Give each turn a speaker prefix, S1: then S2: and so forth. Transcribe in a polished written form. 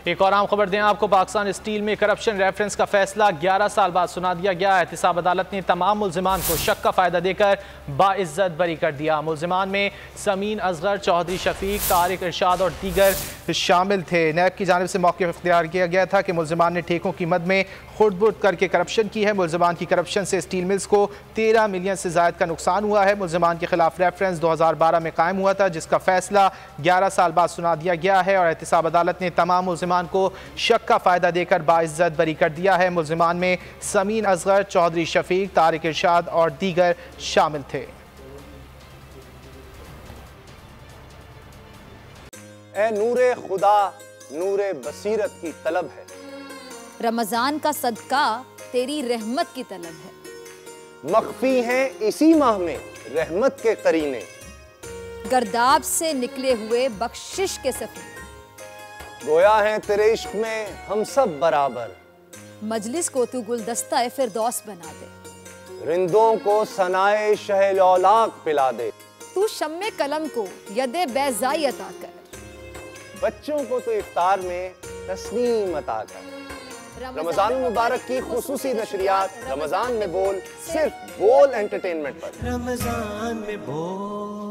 S1: एक और आम खबर दें आपको, पाकिस्तान स्टील में करप्शन रेफरेंस का फैसला 11 साल बाद सुना दिया गया। एहतिसाब अदालत ने तमाम मुल्जिमान को शक का फायदा देकर बाइज्जत बरी कर दिया। मुल्जिमान में समीन असगर, चौधरी शफीक, तारिक इरशाद और दीगर शामिल थे। नैब की जानिब से मौक़िफ़ इख्तियार किया गया था कि मुल्जिमान ने ठेकों की मद में खुर्द-बुर्द करके करप्शन की है। मुल्जिमान की करप्शन से स्टील मिल्स को 13 मिलियन से ज़ायद का नुकसान हुआ है। मुल्जिमान के खिलाफ रेफरेंस 2012 में कायम हुआ था, जिसका फैसला 11 साल बाद सुना दिया गया है और एहतिसाब अदालत ने तमाम मुल्जिमान को शक का फायदा देकर बाइज्जत बरी कर दिया है। मुल्जिमान में समीन असगर, चौधरी शफीक, तारिक इरशाद और दीगर शामिल थे।
S2: ए नूरे खुदा, नूरे बसीरत की तलब है,
S3: रमजान का सदका तेरी रहमत की तलब है।
S2: मख्फी हैं इसी माह में रहमत के करीने,
S3: गर्दाब से निकले हुए बख्शिश के सफीने,
S2: गोया हैं तेरे इश्क में हम सब बराबर,
S3: मजलिस को तू गुलदस्ता फिरदौस बना दे,
S2: रिंदों को सनाए शहलौलाक पिला दे,
S3: तू शम्मे कलम को यदे बैज़ाई अता कर,
S2: बच्चों को तो इफ्तार में तस्नीम अता कर। रमजान मुबारक की खुसूसी नशरियात रमजान में बोल, सिर्फ बोल एंटरटेनमेंट पर।
S4: रमजान में बोल।